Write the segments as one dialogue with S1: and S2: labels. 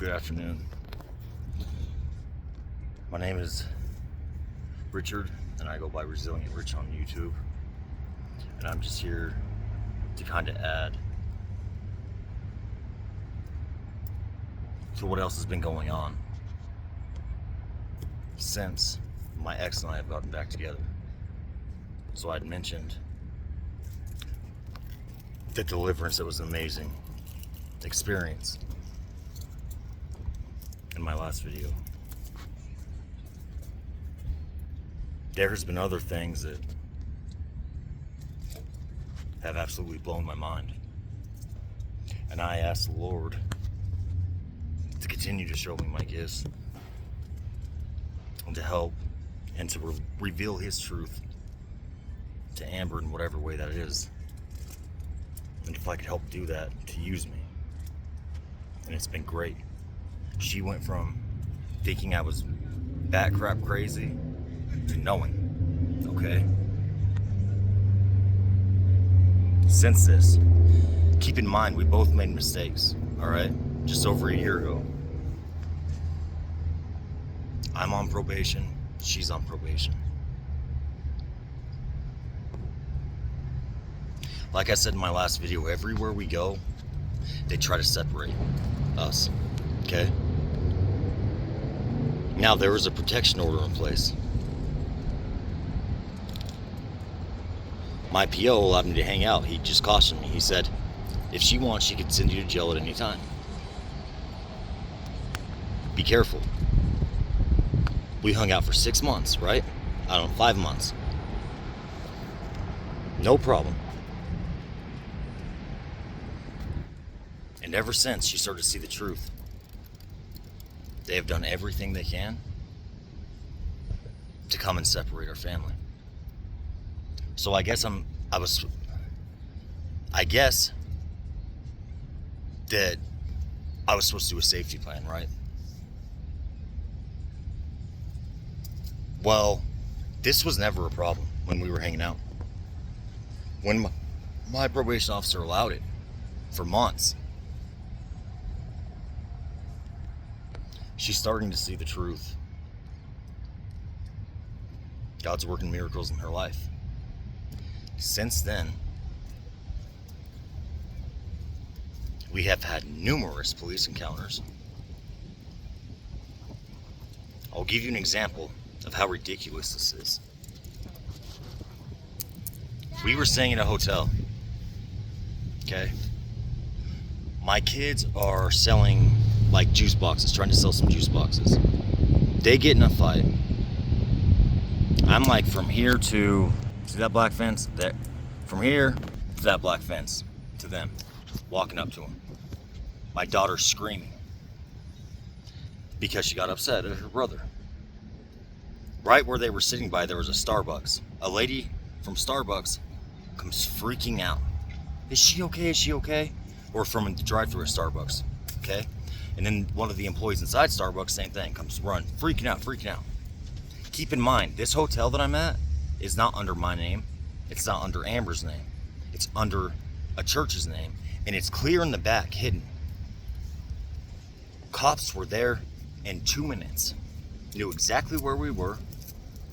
S1: Good afternoon. My name is Richard, and I go by Resilient Rich on YouTube. And I'm just here to kind of add to what else has been going on since my ex and I have gotten back together. So I'd mentioned the deliverance that was an amazing experience in my last video. There's been other things that have absolutely blown my mind. And I asked the Lord to continue to show me my gifts and to help and to reveal His truth to Amber in whatever way that is. And if I could help do that, to use me. And it's been great. She went from thinking I was bat crap crazy to knowing, okay? Since this, keep in mind we both made mistakes, alright? Just over a year ago. I'm on probation, she's on probation. Like I said in my last video, everywhere we go, they try to separate us, okay? Now, there was a protection order in place. My PO allowed me to hang out. He just cautioned me. He said, if she wants, she could send you to jail at any time. Be careful. We hung out for 6 months, right? I don't know, 5 months. No problem. And ever since, she started to see the truth. They have done everything they can to come and separate our family. So I guess I guess that I was supposed to do a safety plan, right? Well, this was never a problem when we were hanging out. When my probation officer allowed it for months, she's starting to see the truth. God's working miracles in her life. Since then, we have had numerous police encounters. I'll give you an example of how ridiculous this is. We were staying in a hotel, okay? My kids are selling like juice boxes, trying to sell some juice boxes. They get in a fight. I'm like from here to, see that black fence? That, from here to that black fence, to them, walking up to them. My daughter's screaming because she got upset at her brother. Right where they were sitting by, there was a Starbucks. A lady from Starbucks comes freaking out. Is she okay? Is she okay? Or from the drive-thru at Starbucks, okay? And then one of the employees inside Starbucks, same thing, comes run, freaking out. Keep in mind, this hotel that I'm at is not under my name. It's not under Amber's name. It's under a church's name. And it's clear in the back, hidden. Cops were there in 2 minutes. Knew exactly where we were.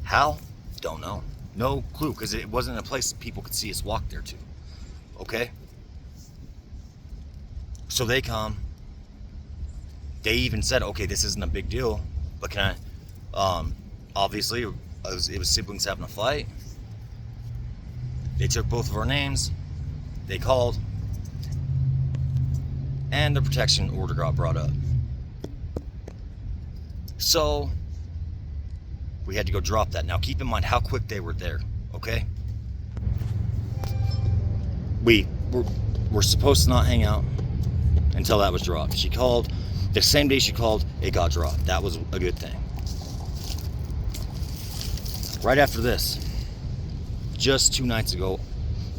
S1: How? Don't know. No clue, because it wasn't a place people could see us walk there to. Okay? So they come. They even said, okay, this isn't a big deal, but can I, obviously, it was siblings having a fight. They took both of our names. They called. And the protection order got brought up. So, we had to go drop that. Now, keep in mind how quick they were there, okay? We're supposed to not hang out until that was dropped. She called. The same day she called, it got dropped. That was a good thing. Right after this, just 2 nights ago,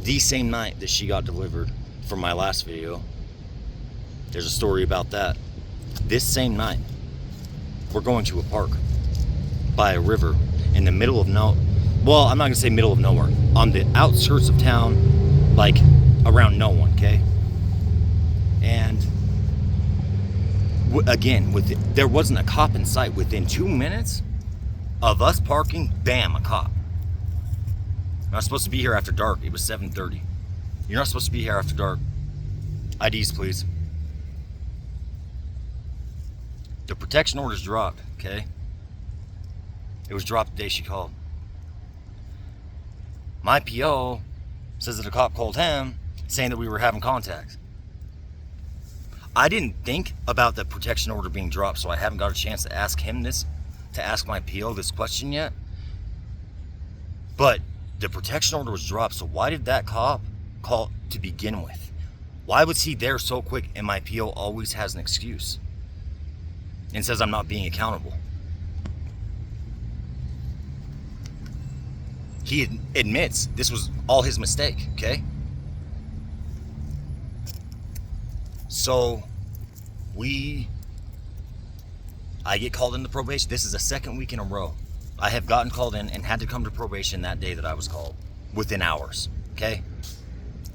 S1: the same night that she got delivered from my last video, there's a story about that. This same night, we're going to a park by a river in the middle of well, I'm not gonna say middle of nowhere, on the outskirts of town, like around no one, okay? And Again, there wasn't a cop in sight. Within 2 minutes of us parking, bam, a cop. I'm not supposed to be here after dark. It was 7:30. You're not supposed to be here after dark. IDs, please. The protection order's dropped, okay? It was dropped the day she called. My PO says that a cop called him saying that we were having contact. I didn't think about the protection order being dropped, so I haven't got a chance to ask him this, to ask my PO this question yet. But the protection order was dropped, so why did that cop call to begin with? Why was he there so quick and my PO always has an excuse and says I'm not being accountable? He admits this was all his mistake, okay? So I get called into probation. This is the second week in a row. I have gotten called in and had to come to probation that day that I was called, within hours, okay?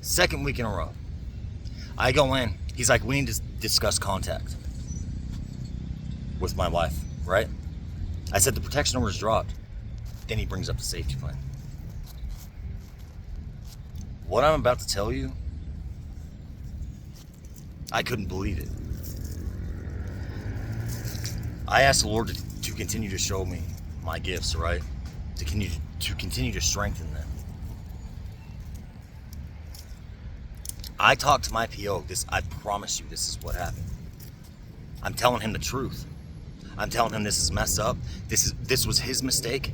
S1: Second week in a row. I go in, he's like, we need to discuss contact with my wife, right? I said the protection order's dropped. Then he brings up the safety plan. What I'm about to tell you, I couldn't believe it. I asked the Lord to continue to show me my gifts, right? To continue to strengthen them. I talked to my PO. I promise you, this is what happened. I'm telling him the truth. I'm telling him this is messed up. This was his mistake.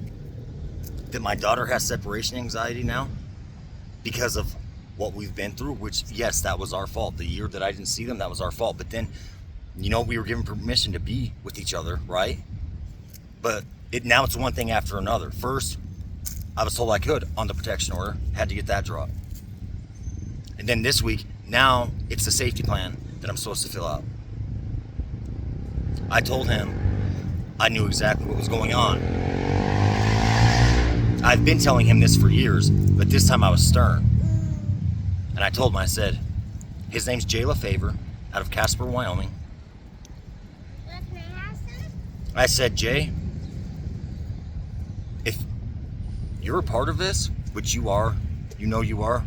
S1: That my daughter has separation anxiety now because of what we've been through, which, yes, that was our fault. The year that I didn't see them, that was our fault. But then, we were given permission to be with each other, right? But now it's one thing after another. First, I was told I could on the protection order, had to get that dropped. And then this week, now it's the safety plan that I'm supposed to fill out. I told him I knew exactly what was going on. I've been telling him this for years, but this time I was stern. And I told him, I said, his name's Jay LaFavor, out of Casper, Wyoming. I said, Jay, if you're a part of this, which you are, you are,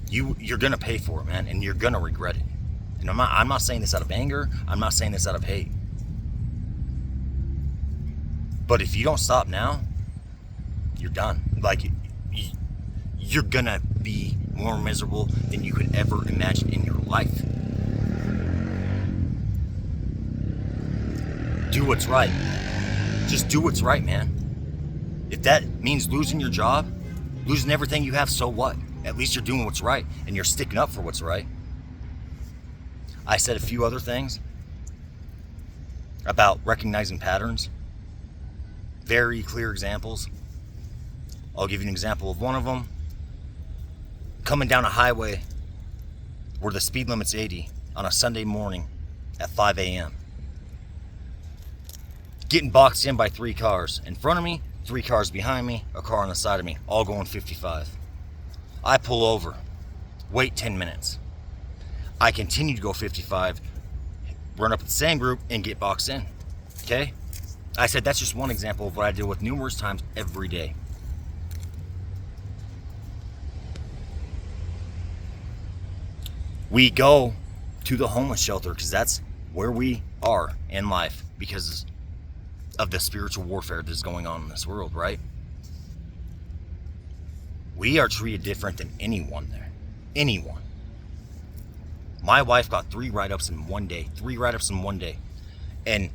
S1: you're gonna pay for it, man, and you're gonna regret it. And I'm not saying this out of anger. I'm not saying this out of hate. But if you don't stop now, you're done. Like, you're gonna be more miserable than you could ever imagine in your life. Do what's right. Just do what's right, man. If that means losing your job, losing everything you have, so what? At least you're doing what's right and you're sticking up for what's right. I said a few other things about recognizing patterns. Very clear examples. I'll give you an example of one of them. Coming down a highway where the speed limit's 80 on a Sunday morning at 5 a.m. Getting boxed in by 3 cars in front of me, 3 cars behind me, a car on the side of me, all going 55. I pull over, wait 10 minutes. I continue to go 55, run up with the same group, and get boxed in, okay? I said that's just one example of what I deal with numerous times every day. We go to the homeless shelter because that's where we are in life because of the spiritual warfare that's going on in this world, right? We are treated different than anyone there. Anyone. My wife got 3 write-ups in one day. 3 write-ups in one day. And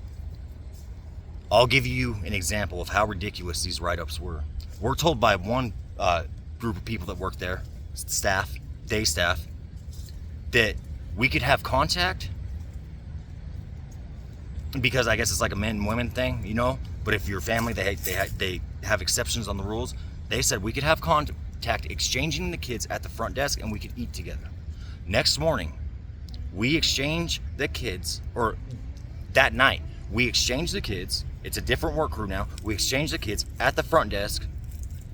S1: I'll give you an example of how ridiculous these write-ups were. We're told by one group of people that work there, staff, day staff, that we could have contact because I guess it's like a men and women thing, but if you're family, they have exceptions on the rules. They said we could have contact exchanging the kids at the front desk and we could eat together. Next morning, we exchange the kids, or that night, we exchange the kids. It's a different work crew now. We exchange the kids at the front desk,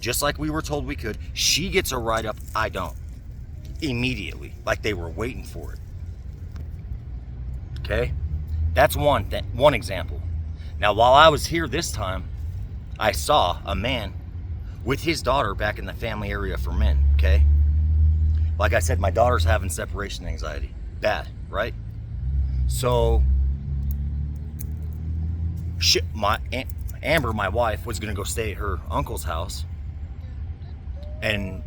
S1: just like we were told we could. She gets a write-up, I don't. Immediately, like they were waiting for it. okay? That's one example. Now, while I was here this time, I saw a man with his daughter back in the family area for men, okay? Like I said, my daughter's having separation anxiety. Bad, right? So, Amber, my wife, was gonna go stay at her uncle's house. And,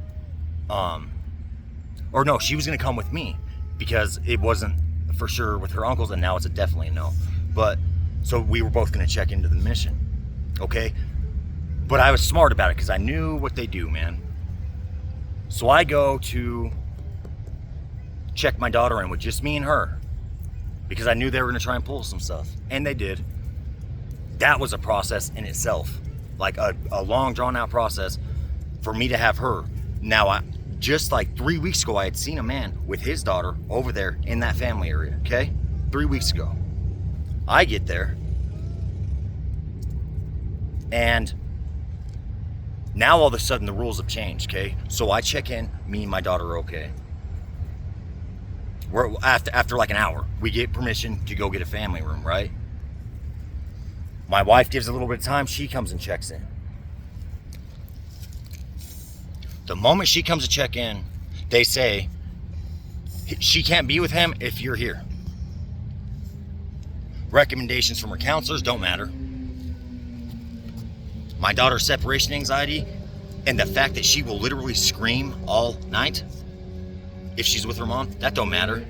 S1: or no, she was gonna come with me because it wasn't for sure with her uncles, and now it's a definitely no. But, so we were both gonna check into the mission, okay? But I was smart about it because I knew what they do, man. So I go to check my daughter in with just me and her because I knew they were gonna try and pull some stuff, and they did. That was a process in itself, like a long drawn out process for me to have her. Now, just like 3 weeks ago, I had seen a man with his daughter over there in that family area, okay? 3 weeks ago. I get there, and now all of a sudden the rules have changed, okay? So I check in, me and my daughter are okay. We're after like an hour, we get permission to go get a family room, right? My wife gives a little bit of time, she comes and checks in. The moment she comes to check in, they say, she can't be with him if you're here. Recommendations from her counselors don't matter. My daughter's separation anxiety and the fact that she will literally scream all night if she's with her mom, that don't matter.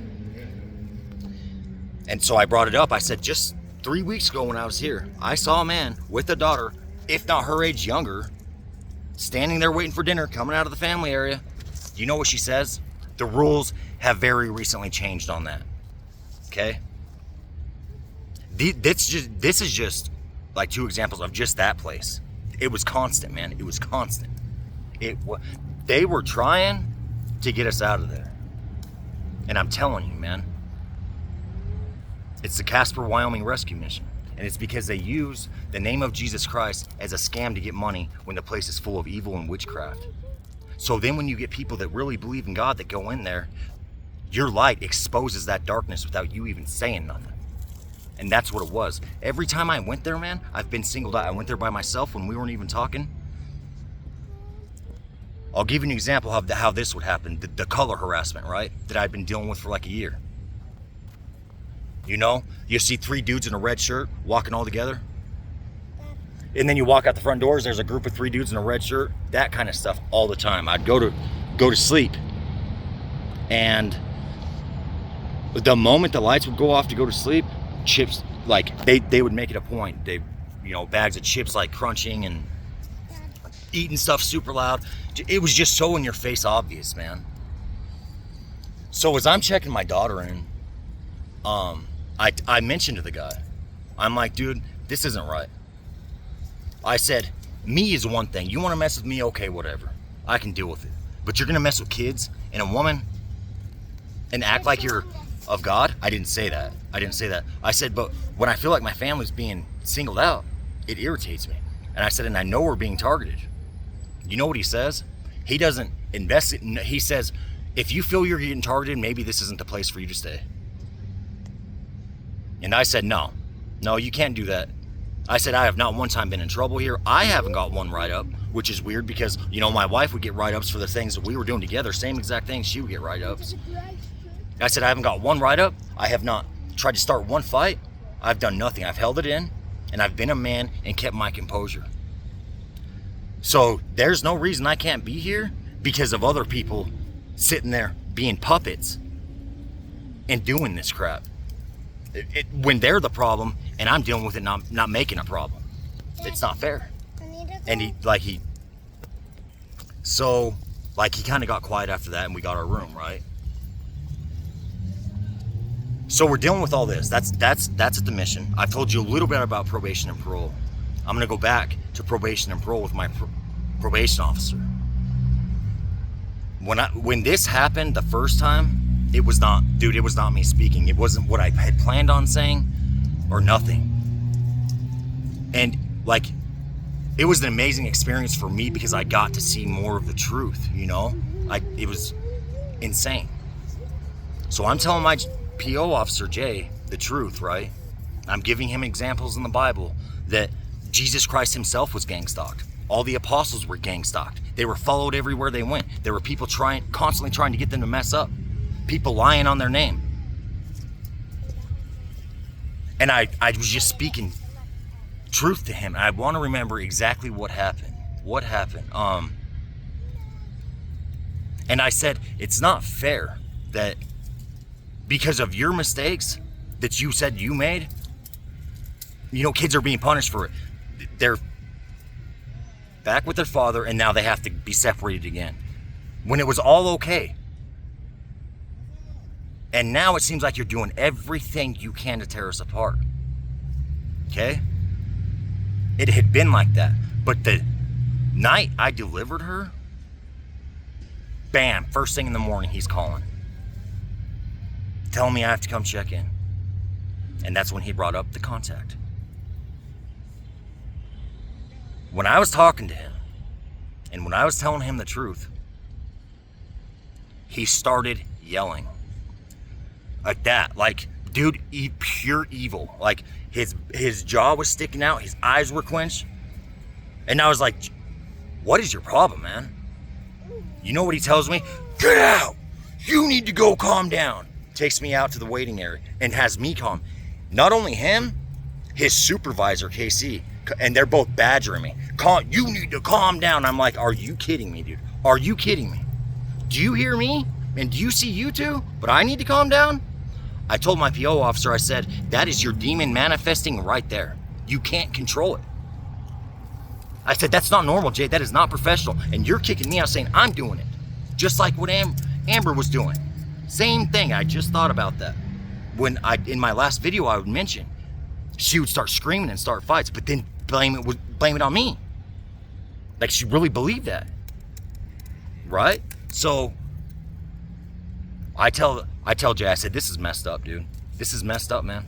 S1: And so I brought it up. I said, just 3 weeks ago when I was here, I saw a man with a daughter, if not her age younger, standing there waiting for dinner, coming out of the family area. You know what she says? The rules have very recently changed on that. Okay? This is just like 2 examples of just that place. It was constant, man. It was constant. They were trying to get us out of there. And I'm telling you, man, it's the Casper, Wyoming rescue mission. And it's because they use the name of Jesus Christ as a scam to get money when the place is full of evil and witchcraft. So then when you get people that really believe in God that go in there, your light exposes that darkness without you even saying nothing. And that's what it was. Every time I went there, man, I've been singled out. I went there by myself when we weren't even talking. I'll give you an example of how this would happen. The color harassment, right? That I've been dealing with for like a year. You know, you see 3 dudes in a red shirt walking all together. And then you walk out the front doors, there's a group of 3 dudes in a red shirt. That kind of stuff all the time. I'd go to sleep. And the moment the lights would go off to go to sleep, chips, like they would make it a point. They, you know, bags of chips like crunching and eating stuff super loud. It was just so in your face obvious, man. So as I'm checking my daughter in, I mentioned to the guy, I'm like, dude, this isn't right. I said, me is one thing. You want to mess with me? Okay, whatever. I can deal with it. But you're going to mess with kids and a woman and act like you're of God? I didn't say that. I said, but when I feel like my family's being singled out, it irritates me. And I said, and I know we're being targeted. You know what he says? He doesn't invest it. He says, if you feel you're getting targeted, maybe this isn't the place for you to stay. And I said, no, you can't do that. I said, I have not one time been in trouble here. I haven't got one write-up, which is weird because, you know, my wife would get write-ups for the things that we were doing together. Same exact things, she would get write-ups. I said, I haven't got one write-up. I have not tried to start one fight. I've done nothing. I've held it in, and I've been a man and kept my composure. So there's no reason I can't be here because of other people sitting there being puppets and doing this crap. When they're the problem and I'm dealing with it not making a problem. It's not fair. And he kind of got quiet after that and we got our room, right? So we're dealing with all this. That's at the mission. I've told you a little bit about probation and parole. I'm going to go back to probation and parole with my probation officer. When this happened the first time, it was not me speaking. It wasn't what I had planned on saying or nothing. And it was an amazing experience for me because I got to see more of the truth, you know? It was insane. So I'm telling my PO officer, Jay, the truth, right? I'm giving him examples in the Bible that Jesus Christ himself was gang stalked. All the apostles were gang stalked. They were followed everywhere they went. There were people constantly trying to get them to mess up. People lying on their name. And I was just speaking truth to him. I want to remember exactly what happened. And I said, it's not fair that because of your mistakes that you said you made, kids are being punished for it. They're back with their father, and now they have to be separated again. When it was all okay. And now it seems like you're doing everything you can to tear us apart. Okay? It had been like that. But the night I delivered her, bam, first thing in the morning, he's calling. Telling me I have to come check in. And that's when he brought up the contact. When I was talking to him, and when I was telling him the truth, he started yelling. Like that. Like, dude, pure evil. Like, his jaw was sticking out, his eyes were clenched. And I was like, what is your problem, man? You know what he tells me? Get out! You need to go calm down. Takes me out to the waiting area and has me calm. Not only him, his supervisor, KC, and they're both badgering me. You need to calm down. I'm like, are you kidding me, dude? Are you kidding me? Do you hear me? And do you see you two? But I need to calm down? I told my PO officer, I said, that is your demon manifesting right there. You can't control it. I said, that's not normal, Jay. That is not professional. And you're kicking me out saying I'm doing it. Just like what Amber was doing. Same thing. I just thought about that. In my last video, I would mention, she would start screaming and start fights, but then blame it on me. Like she really believed that. Right? So I tell Jay, I said, this is messed up, dude. This is messed up, man.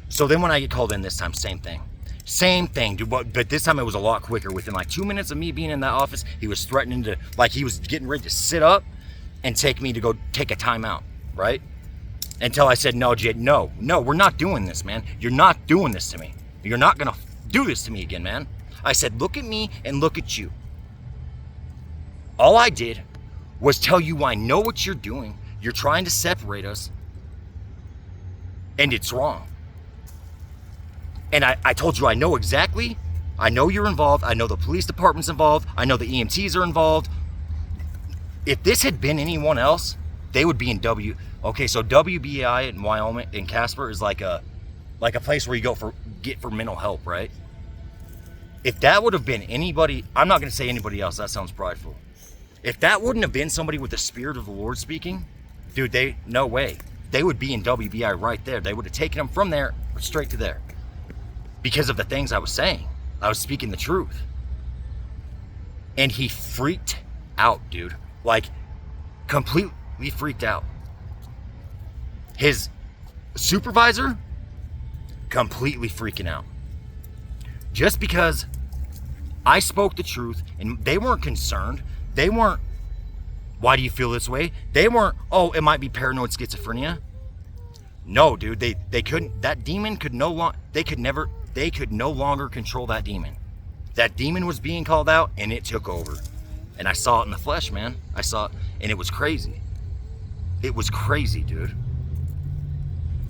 S1: So then when I get called in this time, same thing. Same thing, dude. But this time it was a lot quicker. Within like 2 minutes of me being in that office, he was threatening to, like he was getting ready to sit up and take me to go take a timeout, right? Until I said, no, Jay, no, we're not doing this, man. You're not doing this to me. You're not gonna do this to me again, man. I said, look at me and look at you. All I did was tell you I know what you're doing. You're trying to separate us. And it's wrong. And I told you I know exactly. I know you're involved. I know the police department's involved. I know the EMTs are involved. If this had been anyone else, they would be in Okay, so WBI in Wyoming, in Casper, is like a place where you go for mental help, right? If that would have been anybody, I'm not going to say anybody else. That sounds prideful. If that wouldn't have been somebody with the Spirit of the Lord speaking, dude, no way. They would be in WBI right there. They would have taken them from there straight to there. Because of the things I was saying. I was speaking the truth. And he freaked out, dude. Like, completely freaked out. His supervisor, completely freaking out. Just because I spoke the truth and they weren't concerned. They weren't, why do you feel this way? They weren't, oh, it might be paranoid schizophrenia. No, dude, they couldn't, that demon could no longer, they could no longer control that demon. That demon was being called out and it took over. And I saw it in the flesh, man. I saw it and it was crazy. It was crazy, dude.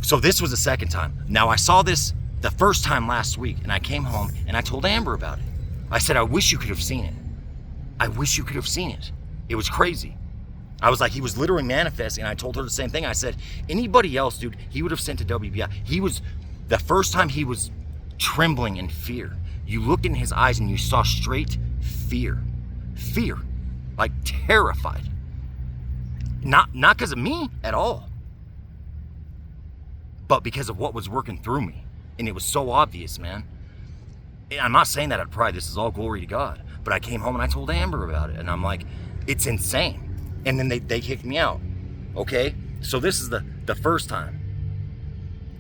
S1: So this was the second time. Now I saw this the first time last week and I came home and I told Amber about it. I said, I wish you could have seen it. I wish you could have seen it. It was crazy. I was like, he was literally manifesting. And I told her the same thing. I said, anybody else, dude, he would have sent to WBI. The first time he was trembling in fear. You looked in his eyes and you saw straight fear. Fear. Like terrified. Not because of me at all. But because of what was working through me. And it was so obvious, man. And I'm not saying that out of pride. This is all glory to God. But I came home and I told Amber about it. And I'm like, it's insane. And then they kicked me out. Okay? So this is the first time.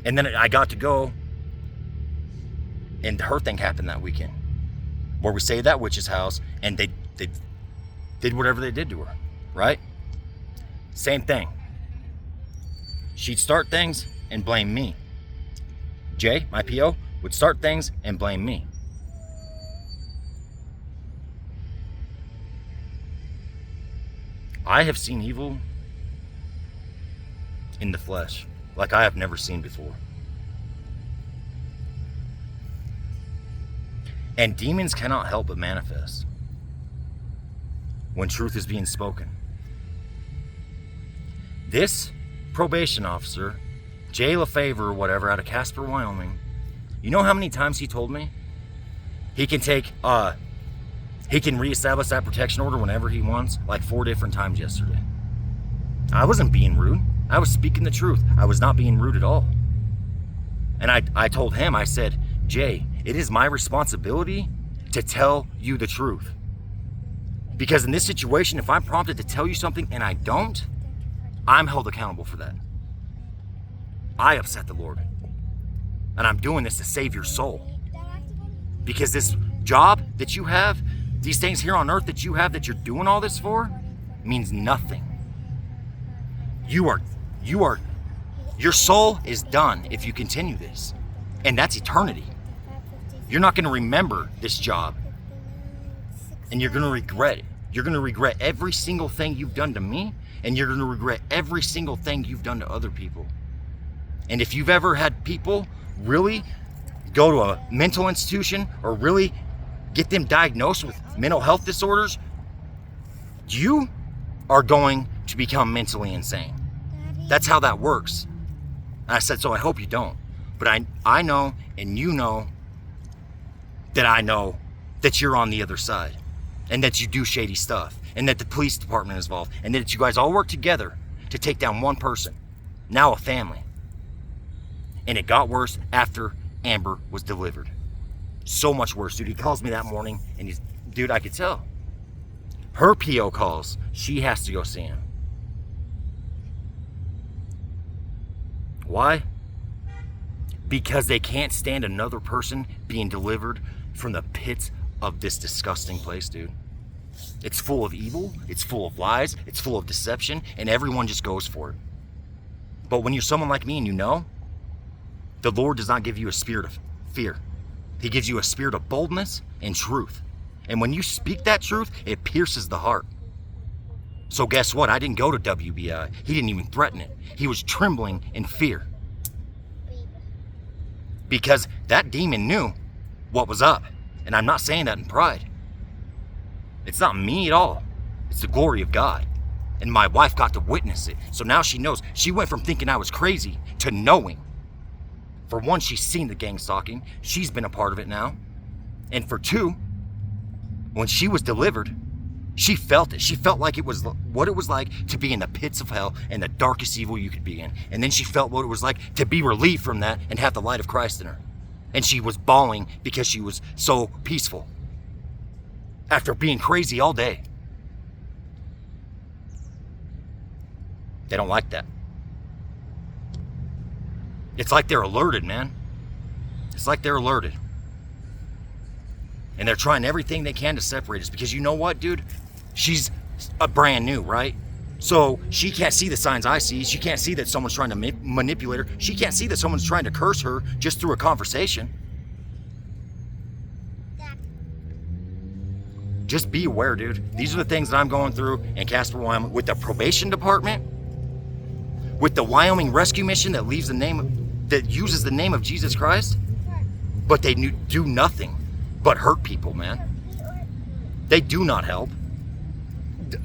S1: And then I got to go. And her thing happened that weekend. Where we stayed at that witch's house. And they did whatever they did to her. Right? Same thing. she'd start things and blame me. Jay, my PO, would start things and blame me. I have seen evil in the flesh like I have never seen before. And demons cannot help but manifest when truth is being spoken. This probation officer, Jay LaFavor or whatever, out of Casper, Wyoming, you know how many times he told me he can reestablish that protection order whenever he wants? Like 4 different times yesterday. I wasn't being rude. I was speaking the truth. I was not being rude at all. And I told him, I said, Jay, it is my responsibility to tell you the truth. Because in this situation, if I'm prompted to tell you something and I don't, I'm held accountable for that. I upset the Lord. And I'm doing this to save your soul. Because this job that you have, these things here on earth that you have that you're doing all this for, means nothing. Your soul is done if you continue this. And that's eternity. You're not going to remember this job. And you're going to regret it. You're going to regret every single thing you've done to me, and you're going to regret every single thing you've done to other people. And if you've ever had people really go to a mental institution or really get them diagnosed with mental health disorders, you are going to become mentally insane. That's how that works. And I said, so I hope you don't. But I know, and you know, that I know that you're on the other side, and that you do shady stuff, and that the police department is involved, and that you guys all work together to take down one person, now a family. And it got worse after Amber was delivered. So much worse, dude. He calls me that morning, and dude, I could tell. Her PO calls. She has to go see him. Why? Because they can't stand another person being delivered from the pits of this disgusting place, dude. It's full of evil, it's full of lies, it's full of deception, and everyone just goes for it. But when you're someone like me and you know, the Lord does not give you a spirit of fear. He gives you a spirit of boldness and truth. And when you speak that truth, it pierces the heart. So guess what? I didn't go to WBI. He didn't even threaten it. He was trembling in fear. Because that demon knew what was up. And I'm not saying that in pride. It's not me at all. It's the glory of God. And my wife got to witness it. So now she knows. She went from thinking I was crazy to knowing. For one, she's seen the gang stalking. She's been a part of it now. And for two, when she was delivered, she felt it. She felt like it was what it was like to be in the pits of hell and the darkest evil you could be in. And then she felt what it was like to be relieved from that and have the light of Christ in her. And she was bawling because she was so peaceful after being crazy all day. They don't like that. It's like they're alerted, man. It's like they're alerted. And they're trying everything they can to separate us because you know what, dude? She's a brand new, right? So she can't see the signs I see. She can't see that someone's trying to manipulate her. She can't see that someone's trying to curse her just through a conversation. Just be aware, dude. These are the things that I'm going through in Casper, Wyoming, with the probation department, with the Wyoming Rescue Mission that uses the name of Jesus Christ, but they do nothing but hurt people, man. They do not help.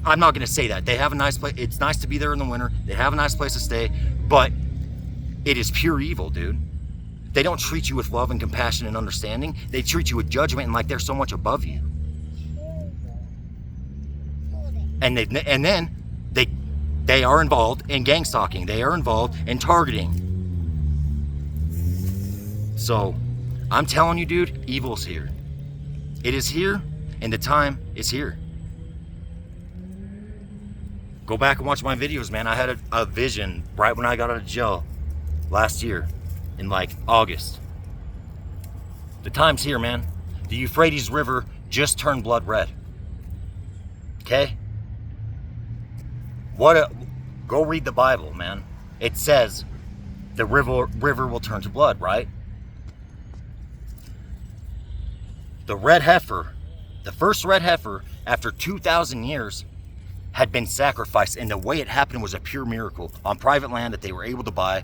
S1: I'm not going to say that. They have a nice place. It's nice to be there in the winter. They have a nice place to stay, but it is pure evil, dude. They don't treat you with love and compassion and understanding. They treat you with judgment and like they're so much above you. And then they are involved in gang stalking. They are involved in targeting. So, I'm telling you, dude, evil's here. It is here, and the time is here. Go back and watch my videos, man. I had a vision right when I got out of jail last year in like August. The time's here, man. The Euphrates River just turned blood red. Okay? Go read the Bible, man. it says the river will turn to blood, right? The red heifer, the first red heifer after 2,000 years had been sacrificed, and the way it happened was a pure miracle on private land that they were able to buy.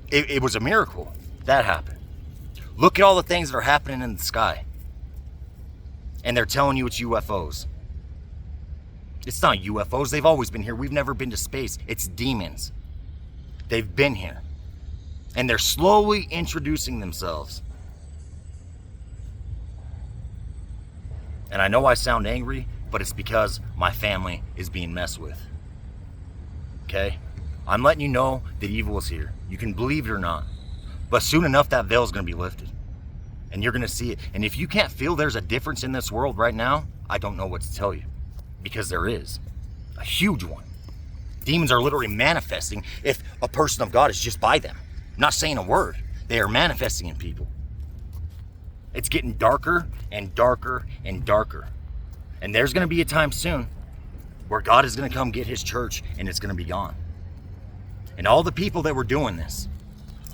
S1: It was a miracle that happened. Look at all the things that are happening in the sky, and they're telling you it's UFOs. It's not UFOs. They've always been here. We've never been to space. It's demons. They've been here, and they're slowly introducing themselves. And I know I sound angry, but it's because my family is being messed with. Okay? I'm letting you know that evil is here. You can believe it or not. But soon enough, that veil is going to be lifted. And you're going to see it. And if you can't feel there's a difference in this world right now, I don't know what to tell you. Because there is. A huge one. Demons are literally manifesting if a person of God is just by them. Not saying a word. They are manifesting in people. It's getting darker and darker and darker. And there's going to be a time soon where God is going to come get his church and it's going to be gone. And all the people that were doing this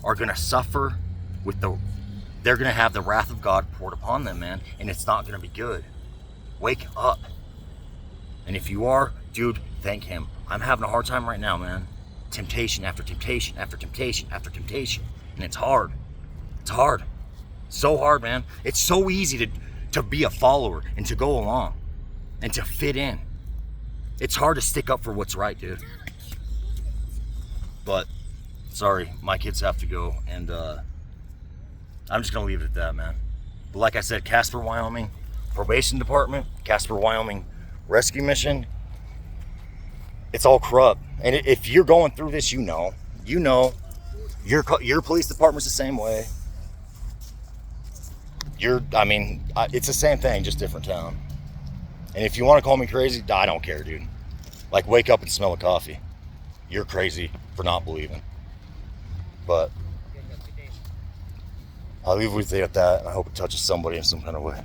S1: are going to suffer with they're going to have the wrath of God poured upon them, man. And it's not going to be good. Wake up. And if you are, dude, thank him. I'm having a hard time right now, man. Temptation after temptation after temptation after temptation. And it's hard. It's hard. So hard, man. It's so easy to be a follower and to go along and to fit in. It's hard to stick up for what's right, dude. But, sorry, my kids have to go, and I'm just going to leave it at that, man. But like I said, Casper, Wyoming, Probation Department, Casper, Wyoming Rescue Mission, it's all corrupt. And if you're going through this, you know, your police department's the same way. It's the same thing, just different town. And if you want to call me crazy, I don't care, dude. Like, wake up and smell a coffee. You're crazy for not believing. But I'll leave with you at that, and I hope it touches somebody in some kind of way.